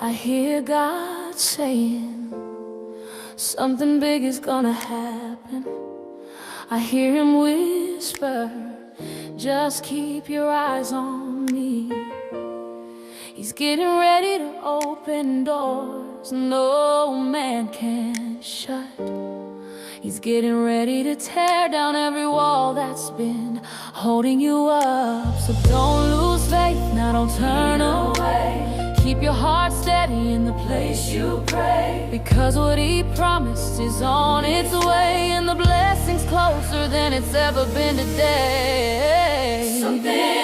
I hear God saying something big is gonna happen. I hear him whisper, just keep your eyes on me. He's getting ready to open doors no man can shut. He's getting ready to tear down every wall that's been holding you up. So don't lose faith, now don't turn away. Keep your heart steady in the place you pray, because what he promised is on its way, and the blessing's closer than it's ever been today. Something